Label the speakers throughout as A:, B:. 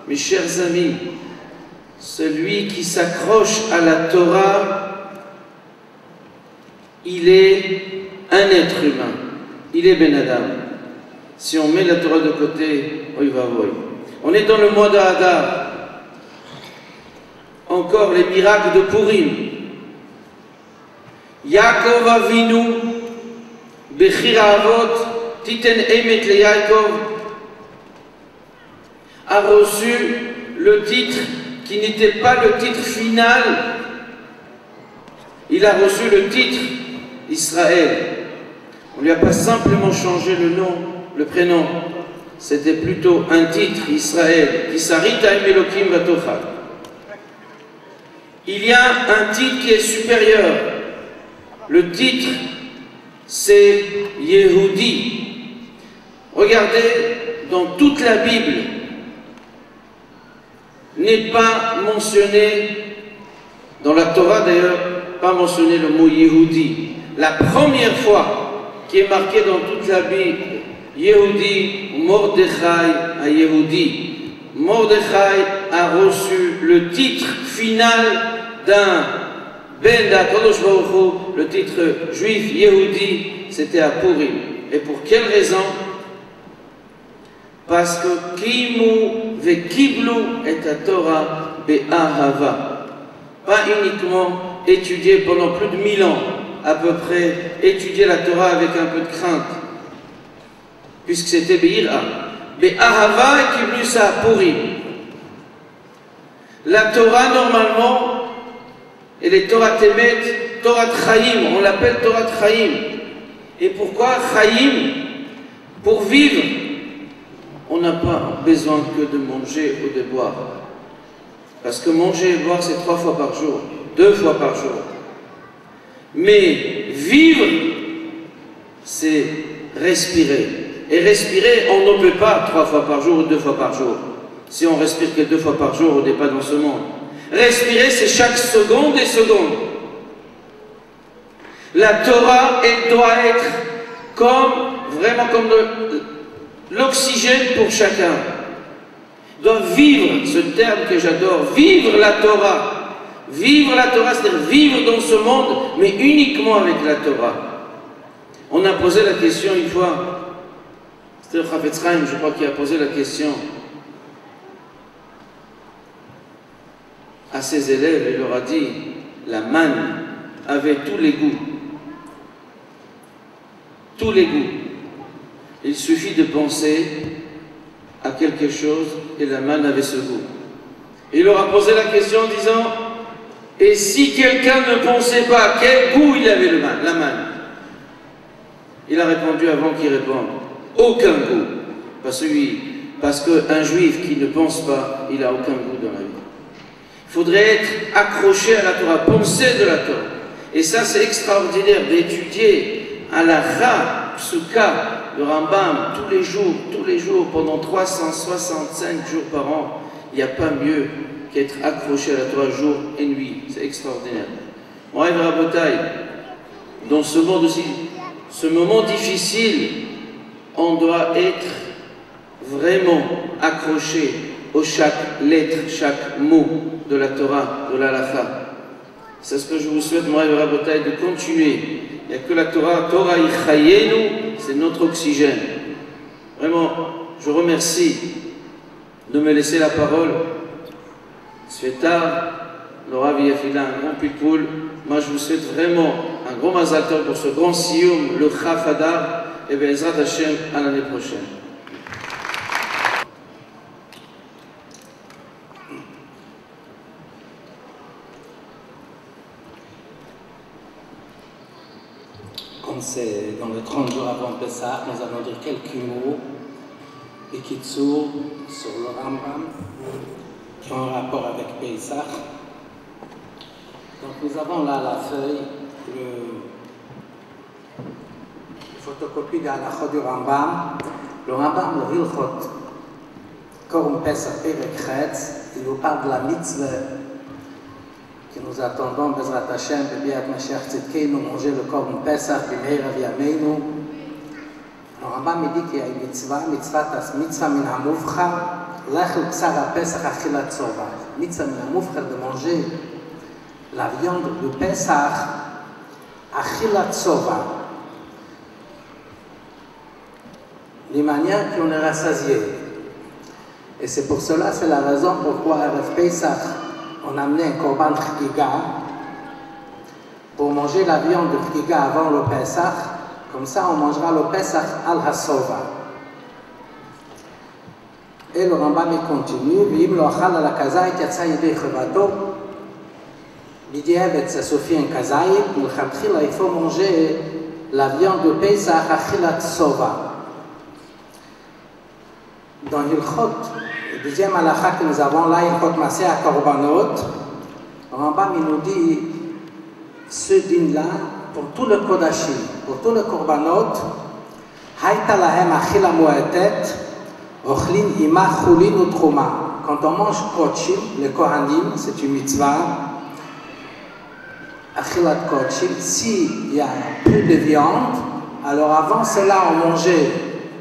A: mes chers amis, celui qui s'accroche à la Torah, il est un être humain, il est Ben Adam. Si on met la Torah de côté, oy vavoy. On est dans le mois de Hadar. Encore les miracles de Purim. Yaakov Avinu, Bechir Avot, Titen Emet le Yaakov, a reçu le titre qui n'était pas le titre final. Il a reçu le titre Israël. On ne lui a pas simplement changé le nom, le prénom. C'était plutôt un titre, Israël, qui s'arrête à Elokim Vatocha. Il y a un titre qui est supérieur. Le titre, c'est Yehudi. Regardez, dans toute la Bible, n'est pas mentionné, dans la Torah d'ailleurs, pas mentionné le mot Yehudi. La première fois qui est marqué dans toute la Bible, Yehudi, Mordechai à Yehudi. Mordechai a reçu le titre final d'un Ben d'Akadosh Baruch Hu, le titre juif Yehudi, c'était à Purim. Et pour quelle raison? Parce que Kimu vekiblu et la Torah be'ahava. Pas uniquement étudier pendant plus de 1000 ans, à peu près, étudier la Torah avec un peu de crainte, puisque c'était be'ira. Be'ahava et kiblu ça à Purim. La Torah, normalement, elle est Torah Temet, Torah Chaim, on l'appelle Torah Chaim. Et pourquoi Chaim? Pour vivre, on n'a pas besoin que de manger ou de boire. Parce que manger et boire, c'est 3 fois par jour, 2 fois par jour. Mais vivre, c'est respirer. Et respirer, on ne peut pas 3 fois par jour ou 2 fois par jour. Si on respire que 2 fois par jour, on n'est pas dans ce monde. Respirer, c'est chaque seconde et seconde. La Torah, elle doit être vraiment comme l'oxygène pour chacun. Doit vivre, ce terme que j'adore, vivre la Torah. Vivre la Torah, c'est-à-dire vivre dans ce monde, mais uniquement avec la Torah. On a posé la question une fois, c'était le Chafetz Chaim, je crois, qui a posé la question à ses élèves, il leur a dit, la manne avait tous les goûts. Tous les goûts. Il suffit de penser à quelque chose et la manne avait ce goût. Il leur a posé la question en disant, et si quelqu'un ne pensait pas quel goût il avait la manne? Il a répondu avant qu'il réponde, aucun goût. Parce qu'un juif qui ne pense pas, il n'a aucun goût dans la vie. Il faudrait être accroché à la Torah, penser de la Torah. Et ça, c'est extraordinaire d'étudier à la Ra, Psuka, le Rambam, tous les jours, pendant 365 jours par an. Il n'y a pas mieux qu'être accroché à la Torah jour et nuit. C'est extraordinaire. Moraï Rabotai, dans ce monde aussi, ce moment difficile, on doit être vraiment accroché à chaque lettre, chaque mot de la Torah, de l'Halakha. C'est ce que je vous souhaite, Moraï Rabotai, de continuer. Il n'y a que la Torah, Torah Ichayenu, c'est notre oxygène. Vraiment, je remercie de me laisser la parole. C'est tard, le Rav Yafila, un grand pitbull. Moi, je vous souhaite vraiment un gros mazal tov pour ce grand sioum, le Chaf Hadar, et Be'ezrat Hashem à l'année prochaine.
B: Comme c'est dans les 30 jours avant Pessah, nous allons dire quelques mots et Kitsour sur le Rambam qui ont un rapport avec Pessah. Donc nous avons là la feuille, la photocopie de l'Halachot du Rambam. Le Rambam, le Hilchot, Korban Pessah Perek Chetz, il nous parle de la mitzvah que nous attendons, Bezrat Hashem, Bebiat Mashiach Tzidkeinu, manger le Korban Pessah, B'meir Aviyameinu. Le Rambam dit qu'il y a une mitzvah min hamuvchar, Lechel Ksara Pesach Achilat Sova. Mitzvah Minamoufcher de manger la viande de Pesach Achilat Sova. D'une manière qu'on est rassasié. Et c'est pour cela, c'est la raison pourquoi à Pesach, on a amené un korban Chgiga pour manger la viande de Chgiga avant le Pesach. Comme ça, on mangera le Pesach al-Hasova. Et le Rambam continue, V'im lo achal ala kazayit yatsa yidei chevato. B'diavad, ça suffit un kazayit, M'lchatchila, il faut manger la viande de Pesach achilat sova. Dans Hilchot, le deuxième halakha que nous avons là, Hilchot Maseh HaKorbanot, le Rambam il nous dit, ce din-là, pour tout le Kodashim, pour tout le Korbanot, Haïta lahem achila mu'atet, ochlin ima chulin ou truma. Quand on mange Kodshim, le Kohanim, c'est une mitzvah, achilat Kodshim, s'il y a plus de viande, alors avant cela, on mangeait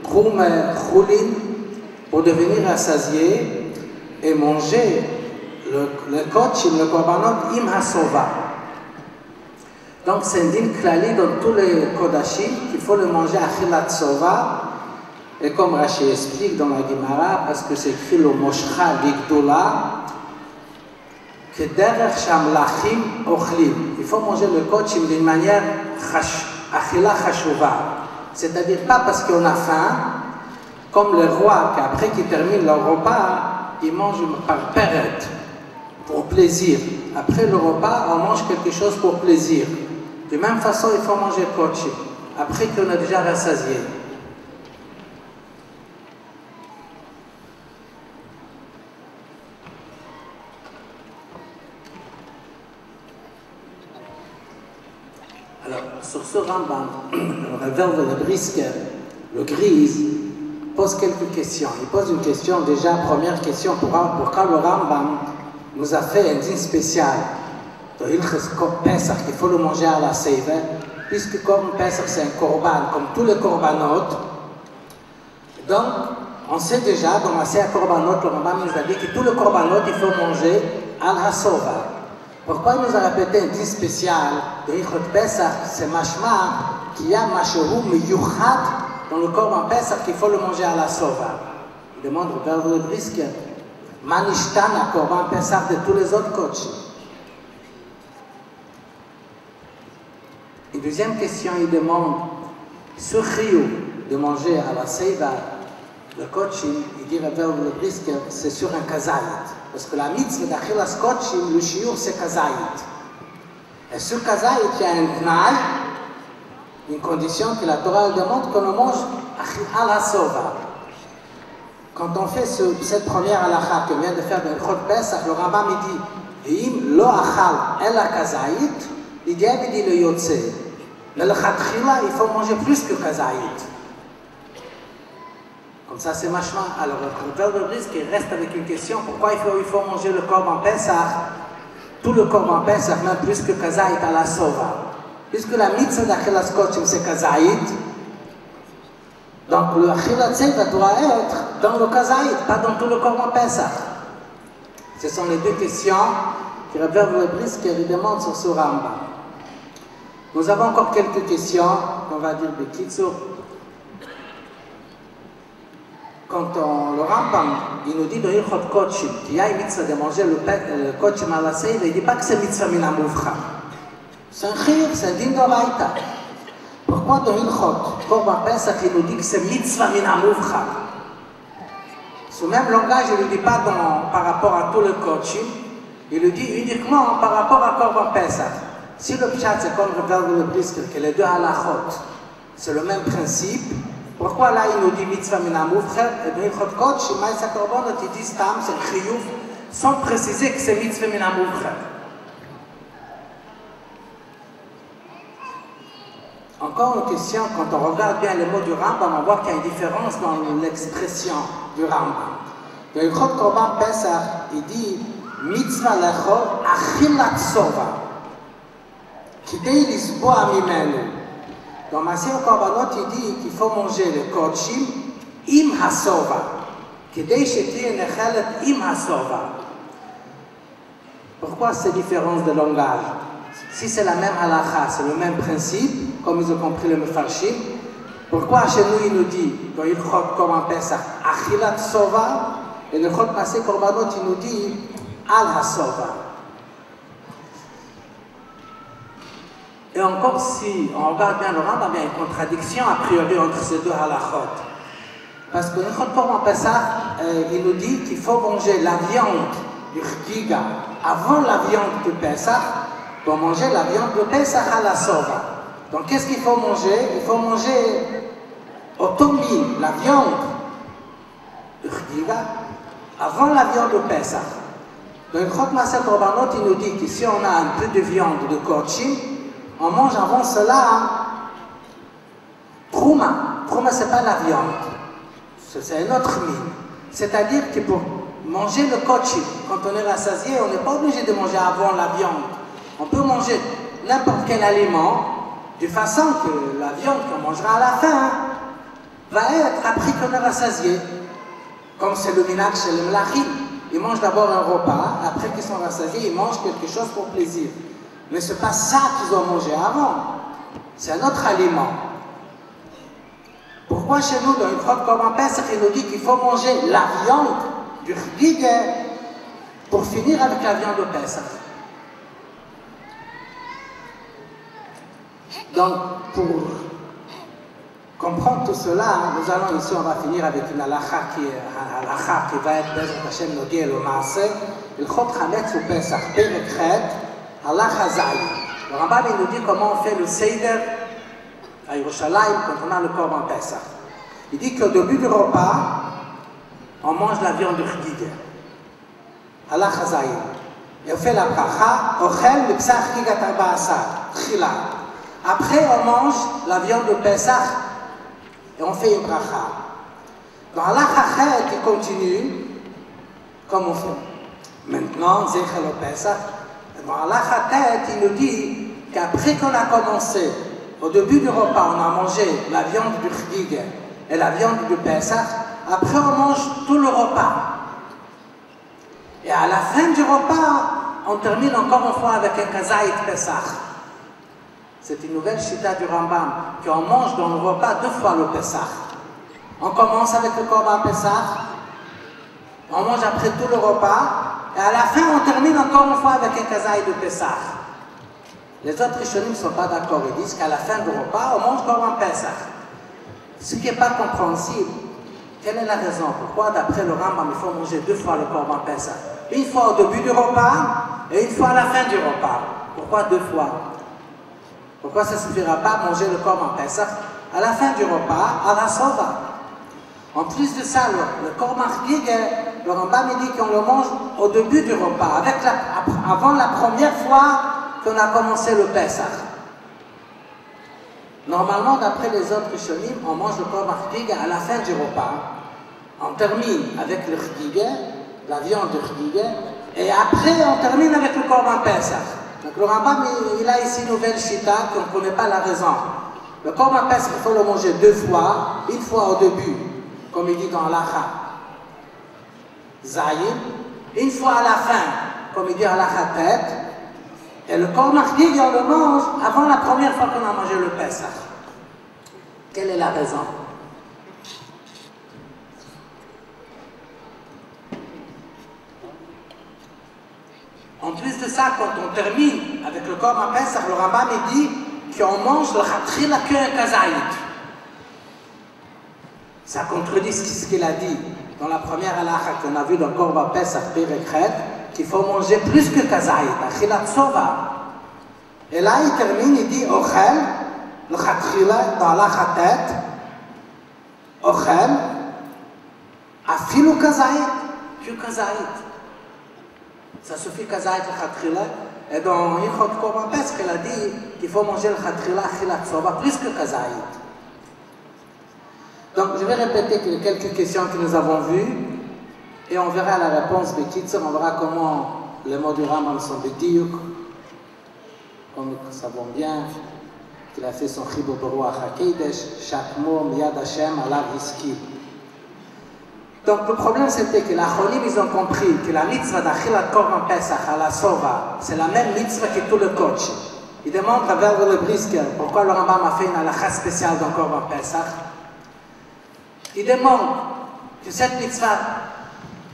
B: troum chulin pour devenir rassasié et manger le Kodshim, le Korbanot, im hasova. Donc c'est un din klali dans tous les Kodashim qu'il faut le manger achilat sova. Et comme Rashi explique dans la Gemara, parce que c'est écrit le Moshcha Ligdola, que derech shamlachim ochlim. Il faut manger le Kodshim d'une manière achila chashuva. C'est-à-dire pas parce qu'on a faim, comme le roi qu'après qu'il termine leur repas, il mange par période, pour plaisir. Après le repas, on mange quelque chose pour plaisir. De même façon, il faut manger Kodshim, après qu'on a déjà rassasié. Alors, sur ce Rambam, le Réverbe le Brisker, le Grise, pose quelques questions. Il pose une question, déjà, première question, pourquoi le Rambam nous a fait un din spécial de Hilchos Pesach, il faut le manger à la Seiva, puisque comme Pesach c'est un korban, comme tous les korbanot. Donc, on sait déjà, dans la Seiva korbanot, le Rambam nous a dit que tous les korbanot, il faut manger à la Sova. Pourquoi il nous a répété un din spécial de Hilchot Pesach, c'est mashma, qu'il y a mashehu miyuchat dans le korban Pesach, qu'il faut le manger à la Sova. Il demande au Réverbe le Brisker, manishtan à korban Pesach de tous les autres Kodshim. Une deuxième question, il demande, ce chiyuv de manger à la Seiva, le Kodshim, il dit Réverbe le Brisker, c'est sur un kazayit. Parce que la mitzvah d'achilas Kodshim, le chiyuv, c'est kazayit. Et sur kazayit, il y a un tnaï, une condition que la Torah demande qu'on le mange à la sova. Quand on fait cette première halakha que vient de faire dans le Chod Pesach, le Rambam il dit, Im lo achal el kazayit, il dit le yotze. Mais le chatchila, il faut manger plus que kazayit. Comme ça, c'est machma. Alors, le Réverbe le Brisker reste avec une question. Pourquoi il faut manger le korban Pesach, tout le korban Pesach, même plus que kazayit à la sova? Puisque la mitzvah d'achilas Kodshim, c'est kazayit. Donc, le achilat seiva doit être dans le kazayit, pas dans tout le korban Pesach. Ce sont les deux questions que le Réverbe le Brisker demande sur ce Rambam. Nous avons encore quelques questions, on va dire de Kitsur. Quand le Rambam, il nous dit dans Hilchot Kodshim, qu'il y a une mitzvah de manger le Kodshim à la Seiva, il ne dit pas que c'est mitzvah min hamuvcha. C'est un chiyuv, c'est un din d'oraita. Pourquoi dans Hilchot Korban Pesach, il nous dit que c'est mitzvah min hamuvcha? Ce même langage, il ne le dit pas par rapport à tout le Kodshim, il le dit uniquement par rapport à Korban Pesach. Si le pshat, c'est comme le Réverbe le Brisker, que les deux halachot, c'est le même principe, pourquoi là il nous dit mitzvah min hamuvcha et dans Hilchot Kodshim, Maïsa Korbanot, il dit stam, c'est un chiyuv, sans préciser que c'est mitzvah min hamuvcha? Encore une question, quand on regarde bien les mots du Rambam, on voit qu'il y a une différence dans l'expression du Rambam. Dans le Hilchot Korban Pesach, il dit mitzvah lechol achilat sova. Kidei lisboa mimenu. Dans Maseh Korbanot, il dit qu'il faut manger le Kodshim im hasova. כדי שתהיה נחלת עם הסובה. Pourquoi cette différence de langage? Si c'est la même halakha, c'est le même principe, comme ils ont compris le Mefarshim, pourquoi chez nous il nous dit, dans Ilchot comme en Pesach, Achilat Sova, et le Chot Masé Korbanot il nous dit, Al HaSova. Et encore si on regarde bien le Rambam, il y a une contradiction a priori entre ces deux halachot. Parce que Ilchot comme en Pesach, il nous dit qu'il faut manger la viande du Chgiga avant la viande de Pesach, pour manger la viande de Pesach à la Sova. Donc qu'est-ce qu'il faut manger? Il faut manger au Tomim, la viande de Chgiga, avant la viande de Pesach. Donc Chot Masé Korbanot, il nous dit que si on a un peu de viande de Kochim, on mange avant cela Trouma. Trouma, ce n'est pas la viande, c'est un autre mine. C'est-à-dire que pour manger le Kochim, quand on est rassasié, on n'est pas obligé de manger avant la viande. On peut manger n'importe quel aliment de façon que la viande qu'on mangera à la fin va être après qu'on est rassasié. Comme c'est le minhag chez les Mlachim. Ils mangent d'abord un repas, après qu'ils sont rassasiés, ils mangent quelque chose pour plaisir. Mais ce n'est pas ça qu'ils ont mangé avant. C'est un autre aliment. Pourquoi chez nous, dans une crotte comme en Pesach, il nous dit qu'il faut manger la viande du Chgiga pour finir avec la viande de Pesach? Donc, pour comprendre tout cela, nous allons ici, on va finir avec une halakha qui va être Bezrat Hashem Nogeh le Maaseh, il Chot Chametz ou Pesach, Perek Chet, halakha Zayin. Le Rambam nous dit comment on fait le Seder à Yerushalayim quand on a le Korban Pesach. Il dit qu'au début du repas, on mange la viande de Chgiga, halakha Zayin. Et on fait la bracha, Ochel Mipsach Chgigat Arba Asar, Chila. Après, on mange la viande de Pesach et on fait une bracha. Dans halakha qui continue, comme on fait maintenant, Zechel au Pesach, dans halakha il nous dit qu'après qu'on a commencé, au début du repas, on a mangé la viande du Chgiga et la viande du Pesach, après on mange tout le repas. Et à la fin du repas, on termine encore une fois avec un Kazayit Pesach. C'est une nouvelle chita du Rambam, qu'on mange dans le repas 2 fois le Pesach. On commence avec le Korban Pesach, on mange après tout le repas, et à la fin on termine encore une fois avec un Kazaï de Pesach. Les autres Rishonim ne sont pas d'accord, ils disent qu'à la fin du repas, on mange Korban Pesach. Ce qui n'est pas compréhensible. Quelle est la raison? Pourquoi d'après le Rambam, il faut manger 2 fois le Korban Pesach? Une fois au début du repas, et une fois à la fin du repas. Pourquoi 2 fois? Pourquoi ça ne suffira pas à manger le Korban Pesach à la fin du repas, à la Sova? En plus de ça, le Korban Chgiga, le Rambam dit qu'on le mange au début du repas, avant la première fois qu'on a commencé le Pesach. Normalement, d'après les autres Rishonim, on mange le Korban Chgiga à la fin du repas. On termine avec le Chgiga, la viande de Chgiga, et après on termine avec le Korban Pesach. Donc le Rambam, il a ici une nouvelle chita qu'on ne connaît pas la raison. Le Korban Pesach, il faut le manger 2 fois, une fois au début, comme il dit dans l'Acha Zayin, une fois à la fin, comme il dit à l'Acha Tet, et le Korban Chgiga, on le mange avant la première fois qu'on a mangé le Pesach. Quelle est la raison? En plus de ça, quand on termine avec le Korban Pesach, le Rambam dit qu'on mange le Khatchila qu'un Kazaït. Ça contredit ce qu'il a dit dans la première halakha qu'on a vu dans le Korban Pesach Perek Chet, qu'il faut manger plus que Kazaït, Achilat Sova. Et là, il termine, il dit Ochel, le Khatchila dans halakha Tet, Ochel, Afilu Kazaït, que Kazaït. Ça suffit Kazaït le Khatchila. Et dans Ilchot Korban Pesach, il a dit qu'il faut manger le Khatchila, Achilat Sova, plus que Kazaït. Donc, je vais répéter quelques questions que nous avons vues et on verra la réponse Bekitzer, on verra comment les mots du Rambam sont Bediuk, comme nous savons bien qu'il a fait son Chibur Beruach HaKodesh, chaque mot, Miyad Hashem, Alav Hiskil. Donc le problème c'était que la Cholim, ils ont compris que la mitzvah d'Achilat Korban Pesach à la Sova, c'est la même mitzvah que tout le coach. Ils demandent à Verbe le Brisker pourquoi le Rambam a fait une halakha spéciale dans Korban Pesach. Ils demandent que cette mitzvah,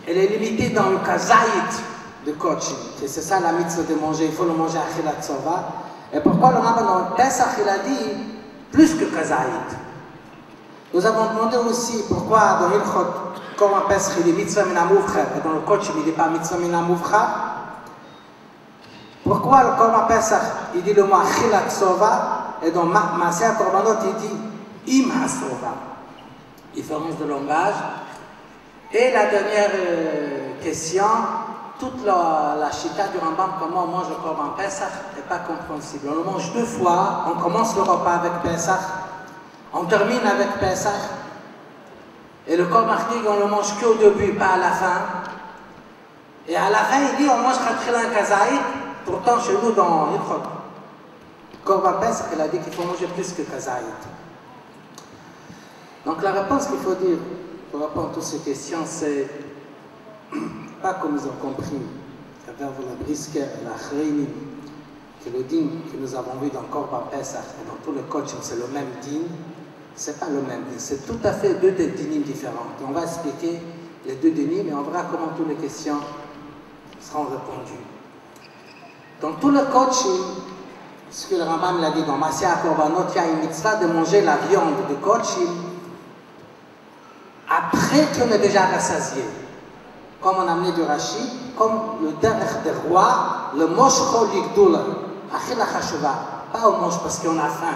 B: elle est limitée dans le kazaït de coaching. C'est ça la mitzvah de manger, il faut le manger à Achilat Sova. Et pourquoi le Rambam dans le Pesach, il a dit plus que kazaït. Nous avons demandé aussi pourquoi dans Hilchot Korban Pesach il dit mitzvah min hamuvcha et dans le coaching il ne dit pas mitzvah min hamuvcha. Pourquoi le Korban Pesach il dit le mot Achilat Sova et dans Maaseh Korbanot il dit Im HaSova. Différence de langage. Et la dernière question, toute la chita du Rambam, comment on mange le Korban Pesach, n'est pas compréhensible. On le mange deux fois, on commence le repas avec Pesach, on termine avec Pesach, et le Korban Chag, on le mange qu'au début, pas à la fin. Et à la fin, il dit on mange Khatchilan Kazaït, pourtant chez nous dans Hilchot Korban Pesach, il a dit qu'il faut manger plus que Kazaït. Donc la réponse qu'il faut dire pour répondre à toutes ces questions, c'est pas comme ils ont compris à travers la Brisker et la Chreinim, que le din que nous avons vu dans Korban Pesach et dans tout le coaching, c'est le même din. C'est pas le même din, c'est tout à fait deux dinim différents. Et on va expliquer les deux dinim et on verra comment toutes les questions seront répondues. Dans tout le coaching, ce que le Rambam l'a dit dans Maaseh Korbanot, il y a une mitzvah de manger la viande de coaching après qu'on est déjà rassasié. Comme on a amené du Rashi, comme le derech des rois, le moshcho ligdoula, achila chashuva, pas on mange parce qu'on a faim.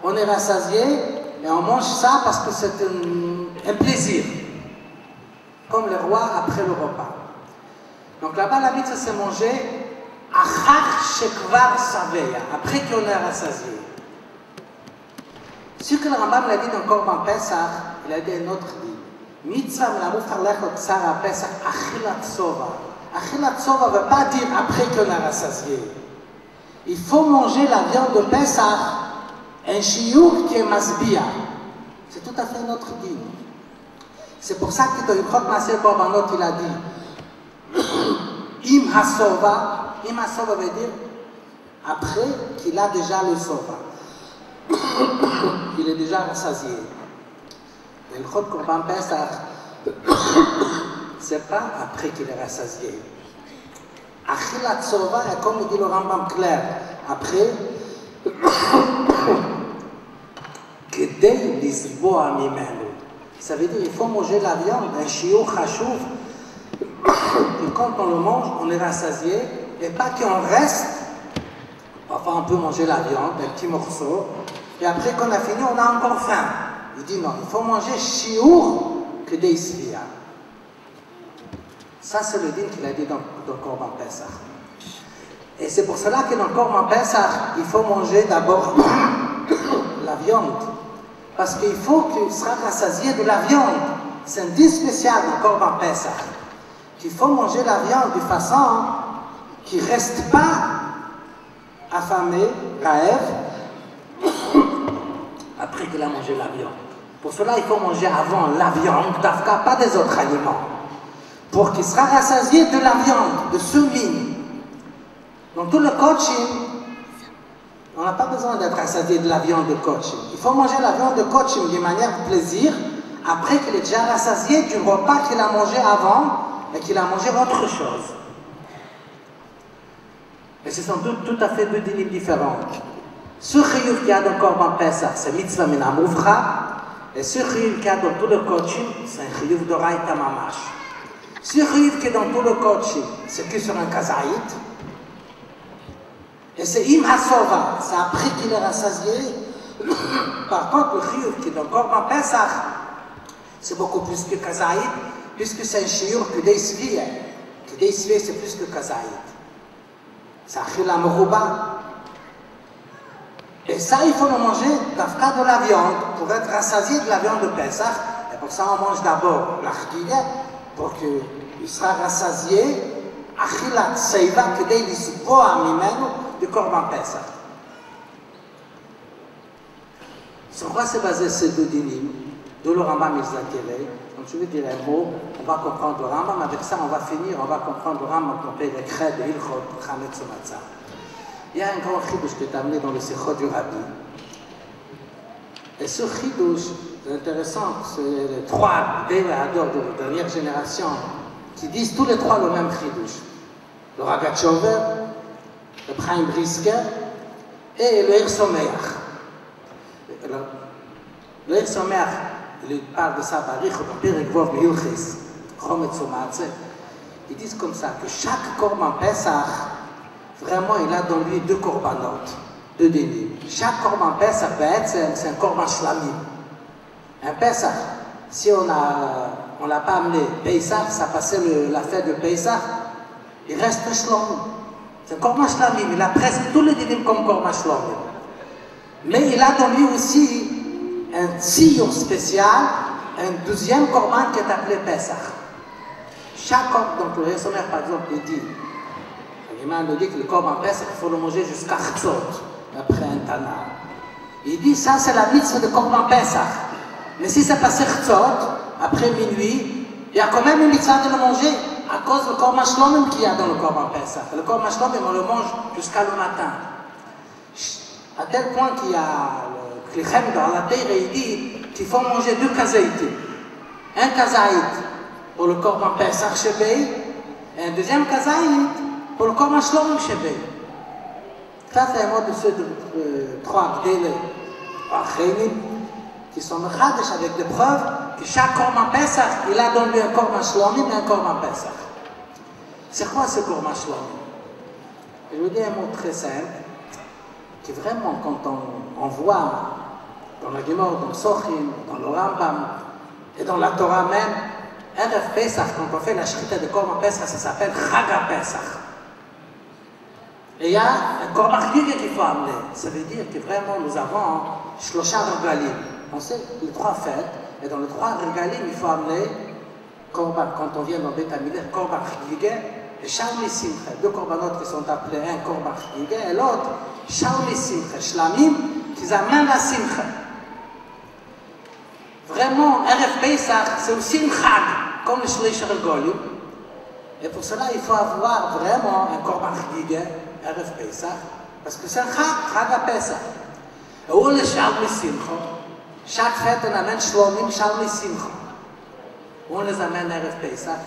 B: On est rassasié et on mange ça parce que c'est un plaisir. Comme les rois après le repas. Donc là-bas, la mitzvah c'est manger achar shekvar saveya, après qu'on est rassasié. Ce que le Rambam l'a dit dans Korban Pesach, il a dit un autre dit. Mitzvah minamuftar lechot ksara Pesach achilat sova. Achilat sova ne veut pas dire après qu'on a rassasié. Il faut manger la viande de Pesach, un chiour qui est masbia. C'est tout à fait notre dit. C'est pour ça que dans Hilchot Maaseh Korbanot, il a dit Im HaSova. Im HaSova veut dire après qu'il a déjà le sova. Il est déjà rassasié. Et le Chod Korban Pesach, c'est pas après qu'il est rassasié. Achilat Sova, et comme dit le Rambam clair, après, Kedei lisboa mimenu. Ça veut dire qu'il faut manger la viande, un chiot chashuv, et quand on le mange, on est rassasié, et pas qu'on reste, parfois on peut manger la viande, un petit morceau, et après qu'on a fini, on a encore faim. Il dit non, il faut manger chiour que des svia. Ça, c'est le din qu'il a dit dans Korban Pesach. Et c'est pour cela que dans Korban Pesach, il faut manger d'abord la viande. Parce qu'il faut qu'il sera rassasié de la viande. C'est un din spécial dans Korban Pesach. Qu'il faut manger la viande de façon qu'il ne reste pas affamé, rêve, après qu'il a mangé la viande. Pour cela, il faut manger avant la viande, pas des autres aliments. Pour qu'il sera rassasié de la viande, de ce mine. Dans tout le coaching, on n'a pas besoin d'être rassasié de la viande de coaching. Il faut manger la viande de coaching d'une manière de plaisir, après qu'il est déjà rassasié du repas qu'il a mangé avant et qu'il a mangé autre chose. Et ce sont tout à fait deux dinim différents. Ce chiyuv qu'il y a dans Korban Pesach, c'est mitzvah min hamuvcha. Et ce chiyuv qu'il y a dans tout le coaching, c'est un chiyuv d'oraita mamash. Ce chiyuv qui est dans tout le coaching, c'est que sur un kazaït. Et c'est im hasova, c'est après qu'il est rassasié. Par contre, le chiyuv qui est dans Korban Pesach, c'est beaucoup plus que kazaït, puisque c'est un chiyuv que des sviyah. Que des sviyah, c'est plus que kazaït. C'est achila meruba. Et ça, il faut le manger d'afka de la viande pour être rassasié de la viande de Pesach. Et pour ça, on mange d'abord l'achdiya pour qu'il sera rassasié. Achilat seiva kedei lisboa mimenu du Korban Pesach. Sur quoi c'est basé ces deux dinim? De le Rambam Izakele. Donc je vais dire un mot, on va comprendre le Rambam, avec ça on va finir, on va comprendre le Rambam qu'on paye les crêtes de Hilchot Chametz Matzah. Il y a un grand chidouche qui est amené dans le Sichot du Rabbi. Et ce chidouche, c'est intéressant, c'est les trois Béléador de la dernière génération qui disent tous les trois le même chidouche. Le Ragachover, le Chaim Brisker et le Hirsomeach. Le Hirsomeach, il parle de ça, ils disent comme ça que chaque korban Pesach, vraiment, il a dans lui deux korbanot, deux dénis. Chaque korban Pesach, c'est un korban shlamim. Un Pesach, si on l'a pas amené Pesach, ça passait la fête de Pesach, il reste shlamim. C'est un korban shlamim, il a presque tous les dénis comme korban shlamim. Mais il a dans lui aussi un tziyur spécial, un deuxième korban qui est appelé Pesach. Chaque korban, donc le Hirsomer par exemple, il dit, il dit que le korban Pesach, il faut le manger jusqu'à Chtzot, après un Tana. Il dit, ça c'est la mitzvah de korban Pesach. Mais si c'est passé Chtzot, après minuit, il y a quand même une mitzvah de le manger, à cause du korban Shlomim qu'il y a dans le korban Pesach. Le korban Shlomim, on le mange jusqu'à le matin. À tel point qu'il y a le Klichem dans la terre, il dit qu'il faut manger deux kazaïtim. Un kazaït pour le korban Pesach Shebei, et un deuxième kazaït pour le korban Shlomim Shebei. Ça, c'est un mot de ceux de trois Gdele, qui sont mechadish avec des preuves que chaque korban Pesach, il a dans lui un korban Shlomim et un korban Pesach. C'est quoi ce korban Shlomim? Je vous dis un mot très simple. Que vraiment, quand on voit dans la Gemara, dans le Sochim, dans le Rambam et dans la Torah même, Erev Pesach, quand on fait la shrita de Korban Pesach, ça s'appelle Chaga Pesach. Et il y a un Korban Chagigah qu'il faut amener. Ça veut dire que vraiment nous avons Shlosha Regalim. On sait les trois fêtes, et dans les trois Regalim, il faut amener Korban, quand on vient dans Beth Amidah, Korban Chagigah et Shauli Simcha. Deux Korbanot qui sont appelés un Korban Chagigah et l'autre Shauli Simcha, Shlamim, qui amènent la Simcha. Vraiment, Erev Pesach, c'est aussi une Chag, comme le Shlish Regalim. Et pour cela, il faut avoir vraiment un Korban Chagigah, Erev Pesach, parce que c'est un Chag, Chag à Pesach. Et où le Shauli Simcha, chaque fête on amène Shlomim, Shauli Simcha. On les amène Erev Pesach.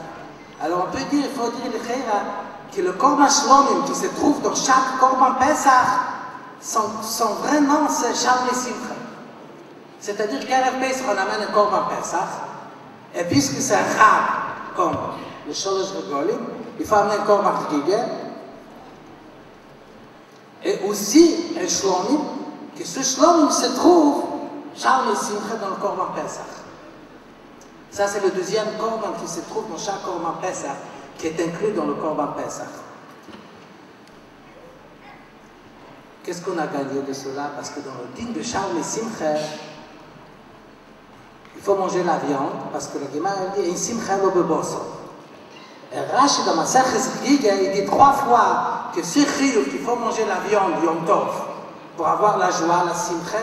B: Alors on peut dire, il faut dire que le Korban Shlomim qui se trouve dans chaque Korban Pesach, son vrai nom c'est Shauli Simcha. C'est-à-dire qu'Erev Pesach on amène un Korban Pesach, et puisque c'est un Chag, comme le Sholosh Regalim, il faut amener un Korban Chagigah, et aussi un Shlomim, que ce Shlomim se trouve Shauli Simcha dans le Korban Pesach. Ça, c'est le deuxième korban qui se trouve dans chaque korban Pesach, qui est inclus dans le korban Pesach. Qu'est-ce qu'on a gagné de cela? Parce que dans le din de Shauli Simcha, il faut manger la viande, parce que la Gemara dit « In simcha lo beboso ». Et Rashi, dans Masechet Chagigah, il dit 3 fois que c'est chiyuv qu'il faut manger la viande, Yom Tov, pour avoir la joie, la simcha,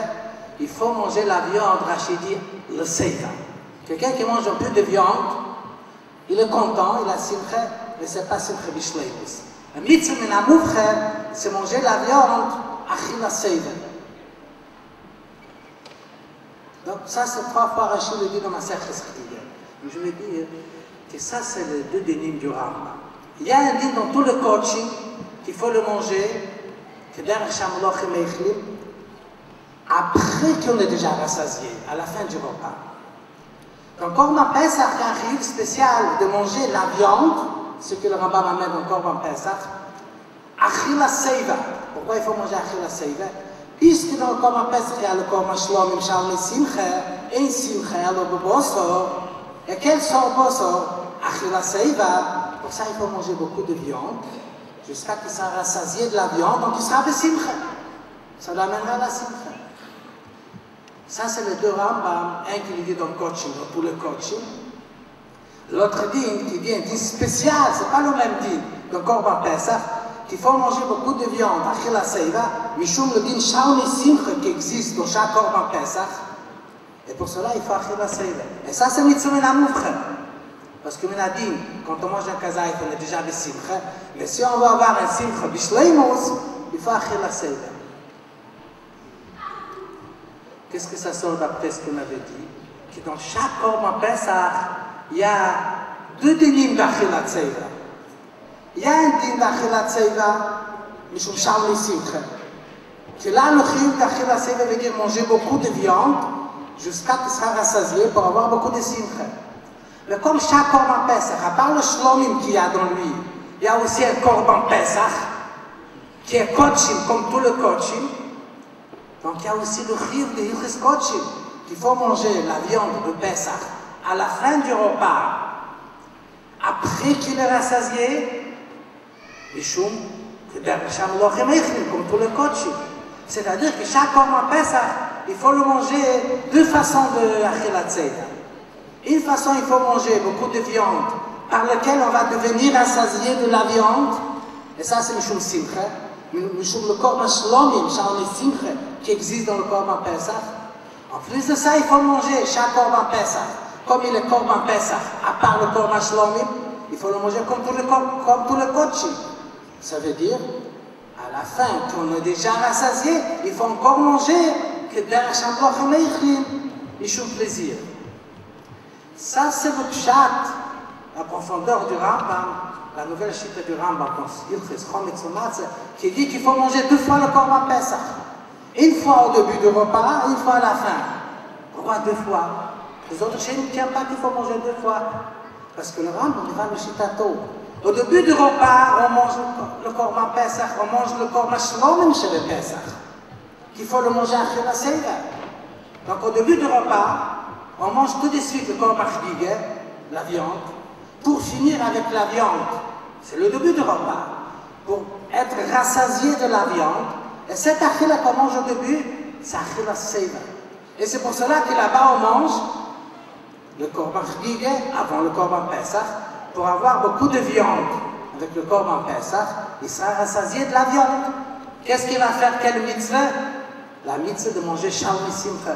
B: il faut manger la viande, Rashi dit, le seita. Quelqu'un qui mange un peu de viande, il est content, il a simcha, mais ce n'est pas simcha bishleimus. La mitzvah minamuvcher, c'est manger la viande, achila seita. Donc ça, c'est 3 fois Rashi le dit dans Masechet Chagigah. Je veux dire que ça, c'est les deux dénimes du Rambam. Il y a un din dans tout le coaching qu'il faut le manger, que derrière Shamloch et Meichlim, après qu'on est déjà rassasié, à la fin du repas. Donc, Korban Pesach, il y a un rite spécial de manger la viande, ce que le Rambam amène dans Korban Pesach, Achila Seiva. Pourquoi il faut manger Achila Seiva? Puisque dans le Korban Pesach, il y a le Korban Shlomim, Shauli Simcha, et Simcha, le Boboso, et quel sort Boboso? Achila Seiva. Pour ça, il faut manger beaucoup de viande, jusqu'à qu'il sera rassasié de la viande, donc il sera de Simcha. Ça l'amènera à la Simcha. Ça, c'est les deux Rambam, un qui dit dans le coaching, pour le coaching. L'autre din qui dit un din spécial, c'est pas le même din, dans le Korban Pesach, qu'il faut manger beaucoup de viande, Achila Seiva, Mishum le din Shauli Simcha qui existe dans chaque Korban Pesach, Et pour cela, il faut achila seila. Et ça, c'est mitzvah menamoufre. Parce que menadin, quand on mange un kazaït, on est déjà des simcha. Mais si on veut avoir un simcha bishleimos, il faut achila seila. Qu'est-ce que ça sort d'après ce qu'on avait dit? Que dans chaque korban Pesach, il y a deux dinim d'achilat seila. Il y a un din d'achilat seila, mishum shalmi simcha. Que là, le chiyuv d'achilat seila veut dire manger beaucoup de viande jusqu'à ce qu'il sera rassasié pour avoir beaucoup de simcha. Mais comme chaque korban Pesach, à part le shlomim qu'il y a dans lui, il y a aussi un korban Pesach qui est kochim, comme tout le kochim. Donc il y a aussi le chiyuv de hilchis kochim, qu'il faut manger la viande de Pesach à la fin du repas, après qu'il est rassasié, mishum que derecham lochem eichlim, comme tout le kochim. C'est-à-dire que chaque korban Pesach, il faut le manger deux façons de achilat seila. Une façon, il faut manger beaucoup de viande, par laquelle on va devenir rassasié de la viande. Et ça, c'est mishum simcha. Mishum le korban shlomim, shalom simcha, qui existe dans le korban Pesach. En plus de ça, il faut manger chaque korban Pesach. Comme il est korban Pesach, à part le korban shlomim, il faut le manger comme tout le kochim. Ça veut dire, à la fin, quand on est déjà rassasié, il faut encore manger que derecham lochem eichlim, mishum plaisir. Ça, c'est le pshat, la profondeur du Rambam, la nouvelle chita du Rambam, qui dit qu'il faut manger deux fois le korban Pesach. Une fois au début du repas, une fois à la fin. Pourquoi deux fois? Les autres chaînes ne tiennent pas qu'il faut manger deux fois. Parce que le Rambam, il va le chitato. Au début du repas, on mange le korban Pesach, on mange le korban shlomim chez le Pesach. Qu'il faut le manger à achila seila. Donc au début du repas, on mange tout de suite le korban chdiga, la viande, pour finir avec la viande. C'est le début du repas. Pour être rassasié de la viande. Et cette achila qu'on mange au début, c'est achila seila. Et c'est pour cela que là-bas on mange le korban chdiga avant le korban Pesach, pour avoir beaucoup de viande. Avec le korban Pesach, il sera rassasié de la viande. Qu'est-ce qu'il va faire? Quelle mitzvah? La mitzvah de manger shalmi simcha.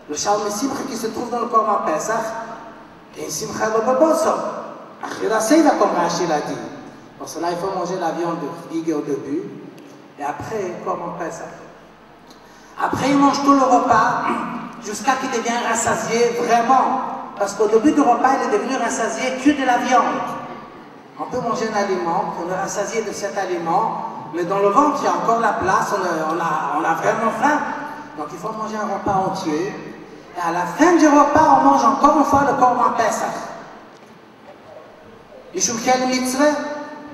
B: Le shalmi simcha qui se trouve dans le korban Pesach, et simcha lo beboso. Achila seila, comme Rachid a dit. Pour cela, il faut manger la viande de chdiga au début, et après, le korban Pesach. Après, il mange tout le repas, jusqu'à qu'il devienne rassasié vraiment. Parce qu'au début du repas, il est devenu rassasié que de la viande. On peut manger un aliment, on est rassasié de cet aliment, mais dans le ventre, il y a encore la place, on a vraiment faim. Donc il faut manger un repas entier. Et à la fin du repas, on mange encore une fois le korban Pesach. Mishum quel mitzvah?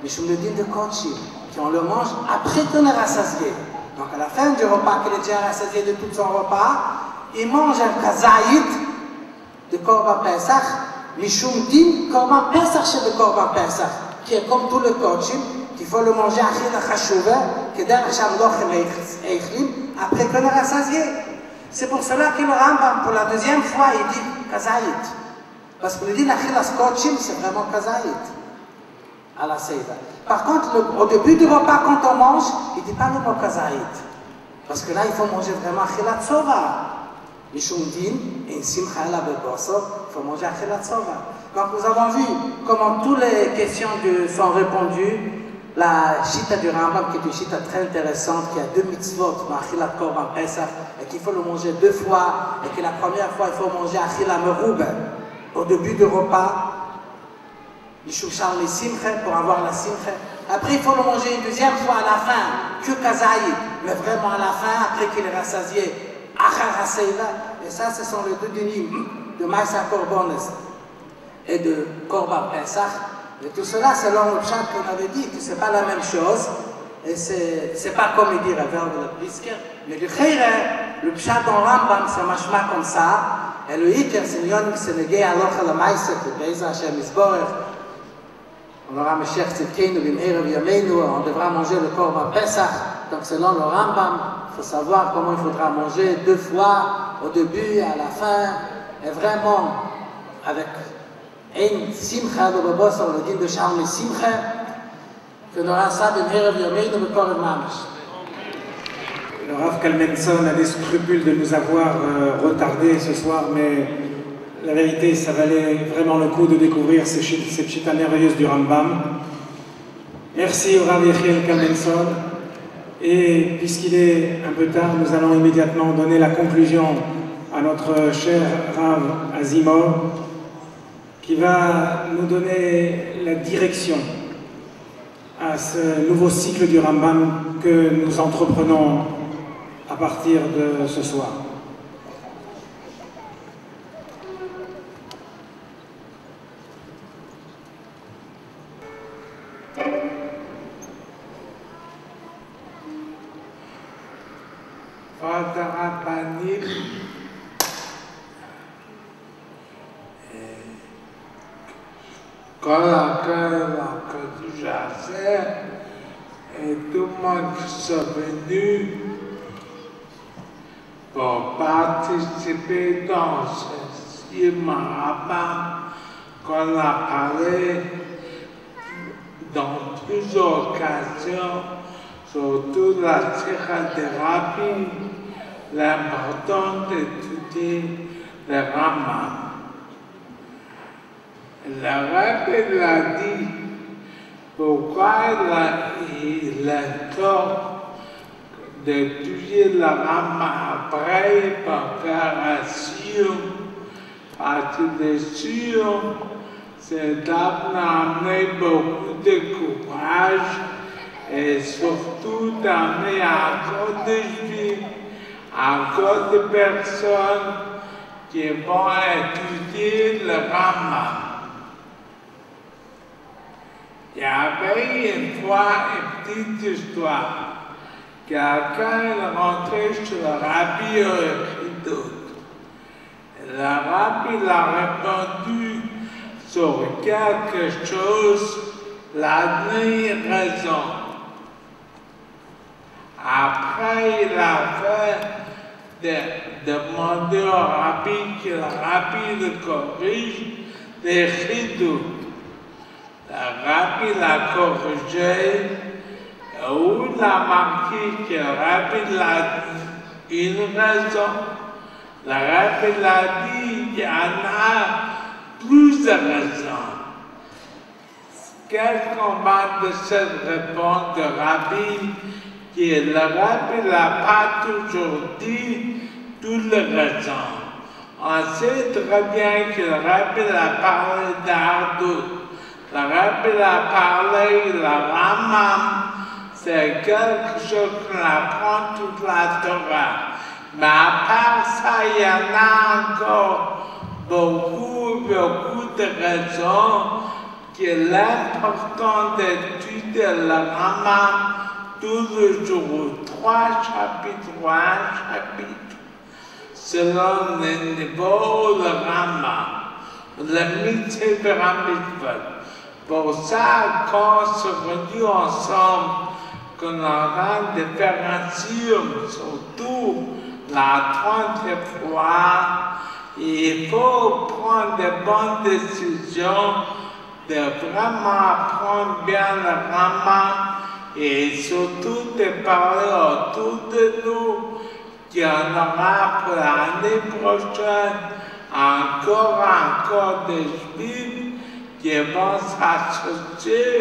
B: Mishum le din de kochim, qu'on le mange après qu'on est rassasié. Donc à la fin du repas, qu'il est déjà rassasié de tout son repas, il mange un kazaït de korban Pesach, mishum din korban Pesach chez le korban Pesach, qui est comme tout le kochim, qu'il faut le manger achila chashuva, que derecham lochem eichlim, après qu'on est rassasié. C'est pour cela que le Rambam, pour la deuxième fois, il dit kazaït. Parce que le din achila kochim, c'est vraiment kazaït à la seila. Par contre, au début du repas, quand on mange, il ne dit pas le mot kazaït. Parce que là, il faut manger vraiment achila tsova. Mishum din, et simcha la beboso, il faut manger achila tsova. Donc nous avons vu comment toutes les questions sont répondues. La chita du Rambam, qui est une chita très intéressante, qui a deux mitzvot, achilat korban Pesach, et qu'il faut le manger deux fois, et que la première fois, il faut manger achila merouba au début du repas, mishum shalmi simcha, pour avoir la simcha. Après, il faut le manger une deuxième fois à la fin, que kazaïd, mais vraiment à la fin, après qu'il est rassasié, achar haseila. Et ça, ce sont les deux dinim de Maïsa Korbanes et de Korban Pesach. Et tout cela, selon le pshat qu'on avait dit, que ce n'est pas la même chose, et c'est pas comme il dit Rav le Brisker, mais le pshat dans Rambam, c'est machma comme ça, et le hiker, c'est l'yon, c'est le gay aloch la maïsa, que Be'ez Hashem Yisborech, on aura Mashiach Tzidkeinu, Bim'erev Yameinu, on devra manger le korban Pesach. Donc selon le Rambam, il faut savoir comment il faudra manger deux fois, au début, à la fin, et vraiment avec un simcha de babos sur le din de shalmi simcha, que nous aura ça Bim'erev Yameinu, Bekorev Mamash. Le
C: Rav Kalmenson a des scrupules de nous avoir retardés ce soir, mais la vérité, ça valait vraiment le coup de découvrir ces pshitas merveilleuses du Rambam. Merci au Rav Yechiel Kalmenson. Et puisqu'il est un peu tard, nous allons immédiatement donner la conclusion à notre cher Rav Azimov, qui va nous donner la direction à ce nouveau cycle du Rambam que nous entreprenons à partir de ce soir.
D: כל הקהל הקדוש הזה, tout le monde qui sont venus pour participer dans ce Rambam qu'on a parlé dans plusieurs occasions, surtout la Sikha de Rabbi, l'important d'étudier le Rambam. Le Rabbi l'a dit, pourquoi il est tort d'étudier le Rambam après préparation, parce que sûr, c'est d'amener beaucoup de courage et surtout d'amener encore de juifs, encore de personnes qui vont étudier le Rambam. Il y avait une fois une petite histoire. Quelqu'un est rentré chez le Rabbi Yochidot. Le Rabbi l'a répondu sur quelque chose, la raison. Après, il a fait demander au Rabbi que le Rabbi le corrige les Chidot. Le Rabbi l'a corrigé, où il a marqué que le Rabbi l'a dit une raison. Le Rabbi l'a dit qu'il y en a plusieurs raisons. Qu'est-ce qu'on va de cette réponse de Rabbi? Que le Rabbi n'a pas toujours dit toutes les raisons. On sait très bien que le Rabbi a parlé d'Ardut. Le Rabbi a parlé, le Rambam, c'est quelque chose qu'on apprend toute la Torah. Mais à part ça, il y en a encore beaucoup de raisons qu'il est important d'étudier le Rambam tous les jours, 3 chapitres, 1 chapitre, selon le niveau du Rambam, le mitzvah mitzvot. Pour ça, quand on se réunit ensemble, qu'on aura des différenciations, surtout la 30e fois, il faut prendre de bonnes décisions, de vraiment apprendre bien le Rambam et surtout de parler autour de nous qu'il y en aura pour l'année prochaine encore des juifs qui vont s'associer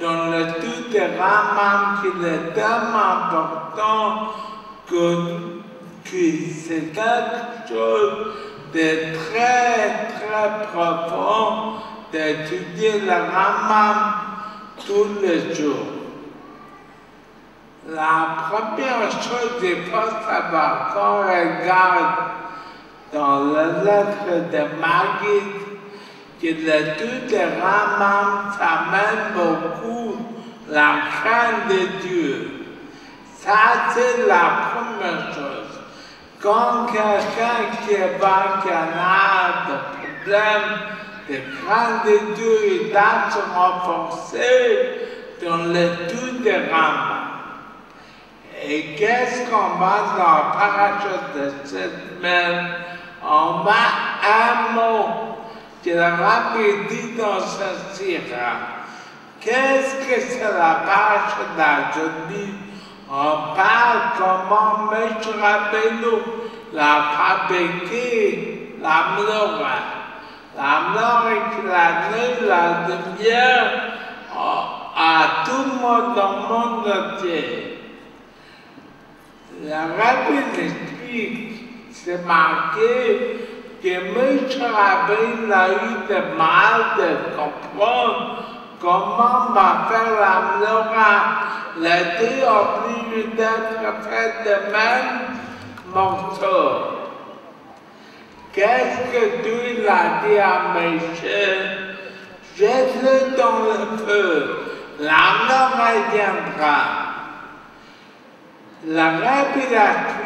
D: dans le tout des Rambam qu'il est tellement important que c'est quelque chose de très profond d'étudier le Rambam tous les jours. La première chose qu'il faut savoir quand on regarde dans la lettre de Maggid, que le tout des Rambam s'amène beaucoup la crainte de Dieu. Ça, c'est la première chose. Quand quelqu'un qui a des problèmes de crainte de Dieu, il doit se renforcer dans le tout des Rambam. Et qu'est-ce qu'on va dans la parachute de cette semaine? On va un mot que le Rabbi dit dans ce sira. Qu'est-ce que c'est la parachute d'aujourd'hui? On parle comment Moshe Rabbeinu l'a fabriqué, la menorah. La menorah qu'il a donné la lumière à tout le monde dans le monde entier. La Rabbi explique, c'est marqué que Moshe Rabbeinu a eu de mal de comprendre comment on va faire la menorah. Les deux obligés d'être faits de même morceau. Qu'est-ce que Dieu a dit à Moshe? Jette-le dans le feu, la menorah viendra. La Rabbi a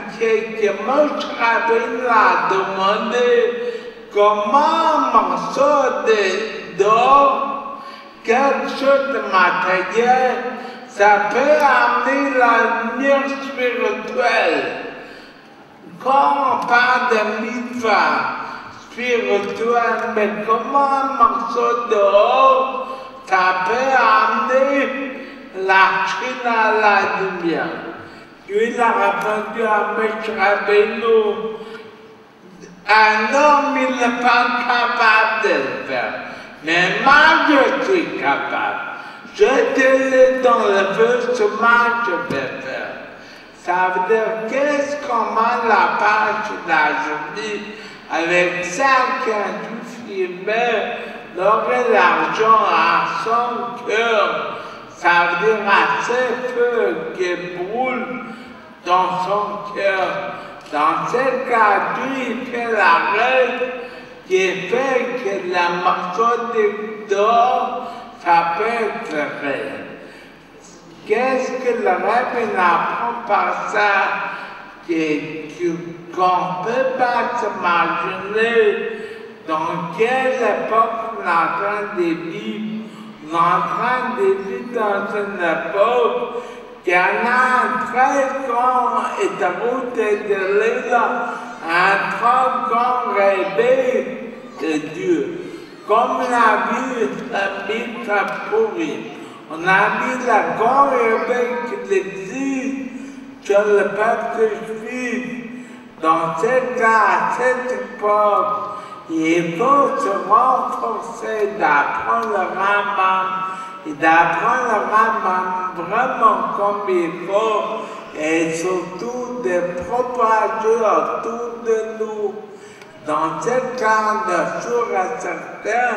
D: expliqué que Moshe Rabbeinu a demandé comment un morceau d'or, quelque chose de matériel, ça peut amener la lumière spirituelle. Quand on parle de mitzvah spirituelle, mais comment un morceau d'or, ça peut amener la Chine à la lumière. Lui, il a répondu à Moshe Rabbeinu, un homme, il n'est pas capable de le faire, mais moi, je suis capable. Jetez-le dans le feu, ce que je vais faire. Ça veut dire, qu'est-ce qu'on met la page de la journée avec ça qu'un filmeur aurait l'argent à son cœur. Ça veut dire assez feu qui brûle dans son cœur. Dans ce cas, Dieu fait la règle qui fait que le morceau d'or, ça peut être vrai. Qu'est-ce que le Rabbi apprend par ça? Qu'on ne peut pas s'imaginer dans quelle époque on est en train de vivre. On est en train de vivre dans une époque qui en a un très grand étaroute de l'État, un très grand réveil de Dieu. Comme on a vu la Mitra pourrie. On a vu la grande réveil qui existe sur le peuple juif. Dans ce cas, à cette époque, il faut se renforcer d'apprendre le Rambam et d'apprendre le Rambam vraiment comme il faut et surtout de propager autour de nous. Dans ce cas, on est sûr et certain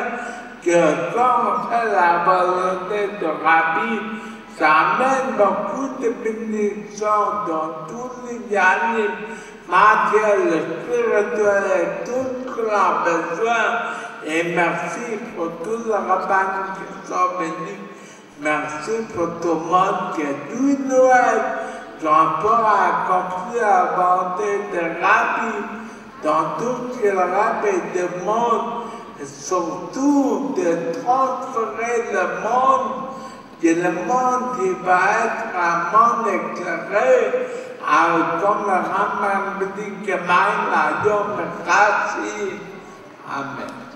D: que quand on fait la volonté de Rabbi, ça amène beaucoup de bénédictions dans tous les années matérielles, spirituelles et tout ce qu'on a besoin. Et merci pour tous les rabbins qui sont venus. Merci pour tout le monde qui est du Noël, qui ont accompli la volonté de Rabbi dans tout ce que le Rabbi demande. Et surtout de transférer le monde, que le monde qui va être un monde éclairé, comme le Rambam dit que Amen.